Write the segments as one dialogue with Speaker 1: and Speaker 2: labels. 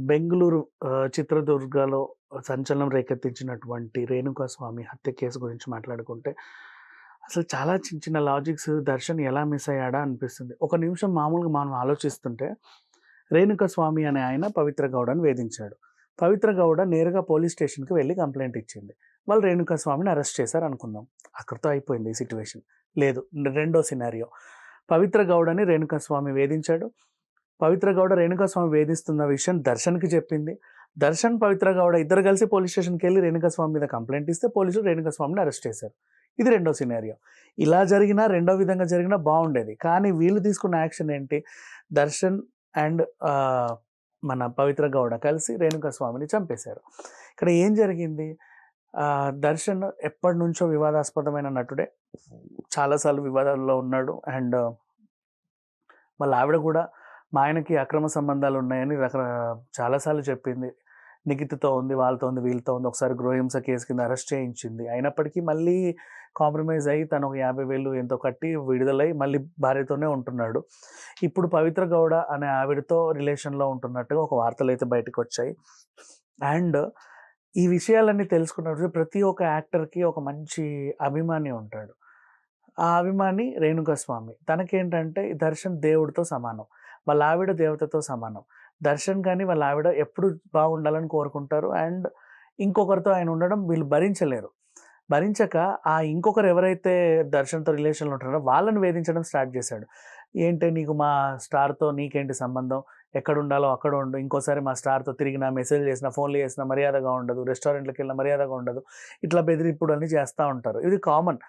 Speaker 1: బెంగుళూరు చిత్రదుర్గలో సంచలనం రేకెత్తించినటువంటి రేణుకాస్వామి హత్య కేసు గురించి మాట్లాడుకుంటే, అసలు చాలా చిన్న చిన్న లాజిక్స్ దర్శన్ ఎలా మిస్ అయ్యాడా అనిపిస్తుంది. ఒక నిమిషం మామూలుగా మనం ఆలోచిస్తుంటే, రేణుకాస్వామి అనే ఆయన పవిత్ర గౌడని వేధించాడు. పవిత్ర గౌడ నేరుగా పోలీస్ స్టేషన్‌కి వెళ్లి కంప్లెయింట్ ఇచ్చింది. వాళ్ళు రేణుకాస్వామిని అరెస్ట్ చేశారు అనుకుందాం. అక్కడితో అయిపోయింది ఈ సిట్యుయేషన్. లేదు, రెండో సినారియో. పవిత్ర గౌడని రేణుకాస్వామి వేధించాడు. పవిత్ర గౌడ రేణుకాస్వామి వేధిస్తున్న విషయం దర్శన్‌కి చెప్పింది. దర్శన్, పవిత్ర గౌడ ఇద్దరు కలిసి పోలీస్ స్టేషన్‌కెళ్ళి రేణుకాస్వామి మీద కంప్లెయింట్ ఇస్తే పోలీసులు రేణుకాస్వామిని అరెస్ట్ చేశారు. ఇది రెండో సినారియో. ఇలా జరిగినా, రెండో విధంగా జరిగినా బావుండేది. కానీ వీళ్ళు తీసుకున్న యాక్షన్ ఏంటి? దర్శన్ అండ్ మన పవిత్ర గౌడ కలిసి రేణుకాస్వామిని చంపేశారు. ఇక్కడ ఏం జరిగింది? దర్శన్ ఎప్పటినుంచో వివాదాస్పదమైన నటుడే. చాలా సార్లు వివాదాల్లో ఉన్నాడు. అండ్ వాళ్ళ ఆవిడ కూడా మా ఆయనకి అక్రమ సంబంధాలు ఉన్నాయని చాలా సార్లు చెప్పింది. నిఖిత్‌తో ఉంది, వాళ్ళతో ఉంది, వీళ్ళతో ఉంది. ఒకసారి గృహహింస కేసు కింద అరెస్ట్ చేయించింది. అయినప్పటికీ మళ్ళీ కాంప్రమైజ్ అయ్యి తను ఒక 50,000 ఎంతో కట్టి విడుదలై మళ్ళీ భార్యతోనే ఉంటున్నాడు. ఇప్పుడు పవిత్ర గౌడ అనే ఆవిడతో రిలేషన్‌లో ఉంటున్నట్టుగా ఒక వార్తలైతే బయటకొచ్చాయి. అండ్ ఈ విషయాలన్నీ తెలుసుకున్నప్పుడు ప్రతి ఒక్క యాక్టర్‌కి ఒక మంచి అభిమాని ఉంటాడు. ఆ అభిమాని రేణుకాస్వామి. తనకేంటంటే దర్శన్ దేవుడితో సమానం. వాళ్ళ ఆవిడ దేవతతో సమానం. దర్శన్ గాని, వాళ్ళ ఆవిడ ఎప్పుడు బాగుండాలని కోరుకుంటారు. అండ్ ఇంకొకరితో ఆయన ఉండడం వీళ్ళు భరించలేరు. భరించక ఆ ఇంకొకరు ఎవరైతే దర్శన్‌తో రిలేషన్‌లో ఉంటున్నారో వాళ్ళని వేధించడం స్టార్ట్ చేశాడు. "ఏంటే నీకు మా స్టార్‌తో నీకేంటి సంబంధం? ఎక్కడుండాలో అక్కడ ఉండు. ఇంకోసారి మా స్టార్‌తో తిరిగినా, మెసేజ్ చేసినా, ఫోన్‌లు చేసినా మర్యాదగా ఉండదు. రెస్టారెంట్‌లకెళ్ళినా మర్యాదగా ఉండదు." ఇట్లా బెదిరింపుడన్నీ చేస్తా ఉంటారు. ఇది కామన్.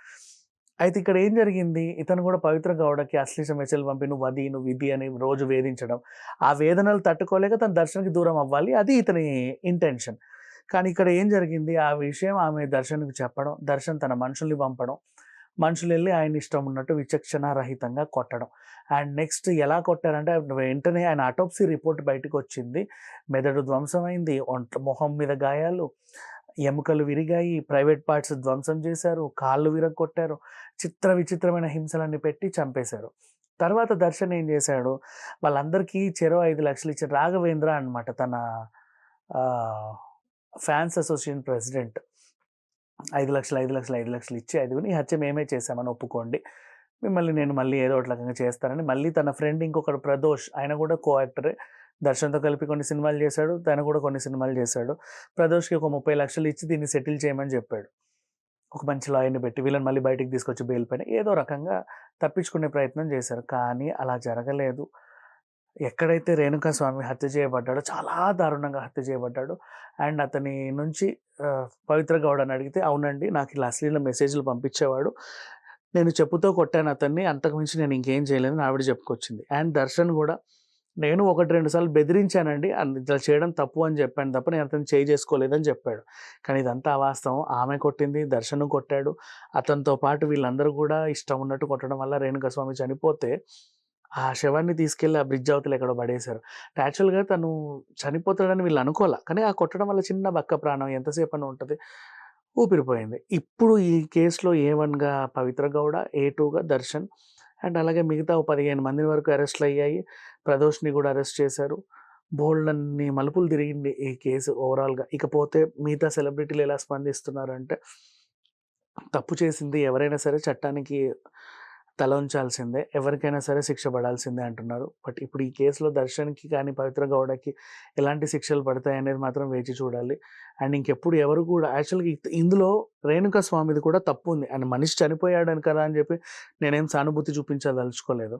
Speaker 1: అయితే ఇక్కడ ఏం జరిగింది? ఇతను కూడా పవిత్ర గౌడకి అశ్లీల మెసేజ్‌లు పంపి నువ్వది, నువ్విది అని రోజు వేధించడం. ఆ వేదనలు తట్టుకోలేక తను దర్శన్‌కి దూరం అవ్వాలి. అది ఇతని ఇంటెన్షన్. కానీ ఇక్కడ ఏం జరిగింది? ఆ విషయం ఆమె దర్శన్‌కి చెప్పడం, దర్శన్ తన మనుషుల్ని పంపడం, మనుషులెళ్లి ఆయన ఇష్టం ఉన్నట్టు విచక్షణారహితంగా కొట్టడం. అండ్ నెక్స్ట్ ఎలా కొట్టారంటే వెంటనే ఆయన ఆటోప్సీ రిపోర్ట్ బయటకొచ్చింది. మెదడు ధ్వంసమైంది, మొహం మీద గాయాలు, ఎముకలు విరిగాయి, ప్రైవేట్ పార్ట్స్ ధ్వంసం చేశారు, కాళ్ళు విరగ్గొట్టారు, విచిత్రమైన హింసలన్నీ పెట్టి చంపేశారు. తర్వాత దర్శన్ ఏం చేశాడు? వాళ్ళందరికీ చెరో 5,00,000 ఇచ్చారు. రాఘవేంద్ర అనమాట తన ఫ్యాన్స్ అసోసియేషన్ ప్రెసిడెంట్. 5,00,000, 5,00,000, 5,00,000 ఇచ్చి "అదిగోని ఈ హత్య మేమే చేశామని ఒప్పుకోండి. మిమ్మల్ని నేను మళ్ళీ ఏదో ఒక రకంగా చేస్తానని" మళ్ళీ తన ఫ్రెండ్ ఇంకొకడు ప్రదోష్, ఆయన కూడా కో యాక్టరే. దర్శన్‌తో కలిపి కొన్ని సినిమాలు చేశాడు. తను కూడా కొన్ని సినిమాలు చేశాడు. ప్రదోష్‌కి ఒక 30,00,000 ఇచ్చి దీన్ని సెటిల్ చేయమని చెప్పాడు. ఒక మంచి లాయర్‌ని పెట్టి వీళ్ళని మళ్ళీ బయటికి తీసుకొచ్చి బెయిల్ పైన ఏదో రకంగా తప్పించుకునే ప్రయత్నం చేశారు. కానీ అలా జరగలేదు. ఎక్కడైతే రేణుకాస్వామి హత్య చేయబడ్డాడో చాలా దారుణంగా హత్య చేయబడ్డాడు. అండ్ అతని నుంచి పవిత్ర గౌడని అడిగితే, "అవునండి, నాకు ఇలా అశ్లీల మెసేజ్‌లు పంపించేవాడు. నేను చెప్పుతో కొట్టాను అతన్ని. అంతకు మించి నేను ఇంకేం చేయలేదని" ఆవిడ చెప్పుకొచ్చింది. అండ్ దర్శన్ కూడా, "నేను 1, 2 సార్లు బెదిరించానండి. ఇట్లా చేయడం తప్పు అని చెప్పాను తప్ప నేను అతన్ని చేయి చేసుకోలేదని" చెప్పాడు. కానీ ఇదంతా అవాస్తవం. ఆమె కొట్టింది, దర్శన్ కొట్టాడు. అతనితో పాటు వీళ్ళందరూ కూడా ఇష్టం ఉన్నట్టు కొట్టడం వల్ల రేణుకాస్వామి చనిపోతే, ఆ శవాన్ని తీసుకెళ్ళి ఆ బ్రిడ్జ్ అవతల ఎక్కడో పడేశారు. యాక్చువల్‌గా తను చనిపోతాడని వీళ్ళు అనుకోల. కానీ ఆ కొట్టడం వల్ల చిన్న బక్క ప్రాణం ఎంతసేపని ఉంటది. ఊపిరిపోయింది. ఇప్పుడు ఈ కేస్‌లో ఏ1గా పవిత్ర గౌడ, ఏ2గా దర్శన్. అండ్ అలాగే మిగతా ఓ 15 మంది వరకు అరెస్ట్‌లయ్యాయి. ప్రదోష్‌ని కూడా అరెస్ట్ చేశారు. బోలెడన్ని మలుపులు తిరిగింది ఈ కేసు ఓవరాల్‌గా. ఇకపోతే మిగతా సెలబ్రిటీలు ఎలా స్పందిస్తున్నారంటే, తప్పు చేసింది ఎవరైనా సరే చట్టానికి తల ఉంచాల్సిందే. ఎవరికైనా సరే శిక్ష పడాల్సిందే అంటున్నారు. బట్ ఇప్పుడు ఈ కేసులో దర్శన్‌కి కానీ, పవిత్ర గౌడకి ఎలాంటి శిక్షలు పడతాయనేది మాత్రం వేచి చూడాలి. అండ్ ఇంకెప్పుడు ఎవరు కూడా యాక్చువల్‌గా ఇందులో రేణుకా స్వామిది కూడా తప్పుంది. ఆయన మనిషి చనిపోయాడని కదా అని చెప్పి నేనేం సానుభూతి చూపించదలుచుకోలేదు.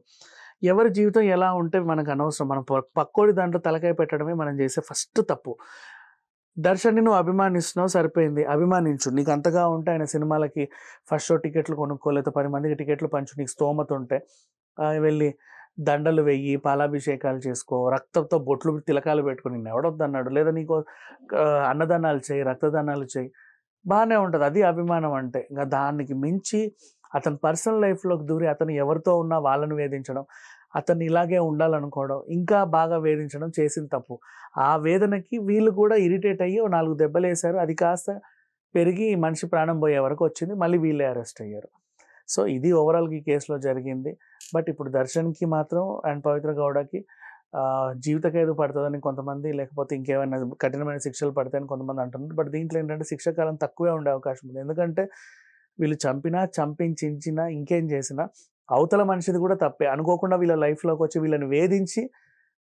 Speaker 1: ఎవరి జీవితం ఎలా ఉంటే మనకు అనవసరం. మనం పక్కోడి దాంట్లో తలకాయ పెట్టడమే మనం చేసే ఫస్ట్ తప్పు. దర్శన్‌ని నువ్వు అభిమానిస్తున్నావు సరిపోయింది. అభిమానించు. నీకు అంతగా ఉంటే ఆయన సినిమాలకి ఫస్ట్ షో టికెట్లు కొనుక్కో, లేకపోతే 10 మందికి టికెట్లు పంచు. నీకు స్తోమత ఉంటే వెళ్ళి దండలు వెయ్యి, పాలాభిషేకాలు చేసుకో, రక్తంతో బొట్లు, తిలకాలు పెట్టుకో. నిన్నెవడొద్దన్నాడు? లేదా నీకు అన్నదానాలు చెయి, రక్తదానాలు చెయి. బానే ఉంటది. అది అభిమానం అంటే. ఇంక దానికి మించి అతని పర్సనల్ లైఫ్‌లోకి దూరి అతను ఎవరితో ఉన్నా వాళ్ళని వేధించడం, అతన్ని ఇలాగే ఉండాలనుకోవడం, ఇంకా బాగా వేధించడం చేసింది తప్పు. ఆ వేదనకి వీళ్ళు కూడా ఇరిటేట్ అయ్యి ఓ 4 దెబ్బలేసారు. అది కాస్త పెరిగి మనిషి ప్రాణం పోయే వరకు వచ్చింది. మళ్ళీ వీళ్ళే అరెస్ట్ అయ్యారు. సో, ఇది ఓవరాల్‌గా ఈ కేస్‌లో జరిగింది. బట్ ఇప్పుడు దర్శన్‌కి మాత్రం అండ్ పవిత్ర గౌడకి జీవిత ఖైదు పడతదని కొంతమంది, లేకపోతే ఇంకేమైనా కఠినమైన శిక్షలు పడతాయని కొంతమంది అంటున్నారు. బట్ దీంట్లో ఏంటంటే శిక్ష కాలం తక్కువే ఉండే అవకాశం ఉంది. ఎందుకంటే వీళ్ళు చంపినా, చంపించినా, ఇంకేం చేసినా అవతల మనిషిది కూడా తప్పే. అనుకోకుండా వీళ్ళ లైఫ్‌లోకొచ్చి వీళ్ళని వేధించి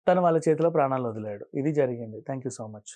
Speaker 1: తను వాళ్ళ చేతిలో ప్రాణాలు వదిలాడు. ఇది జరిగింది. Thank you so much.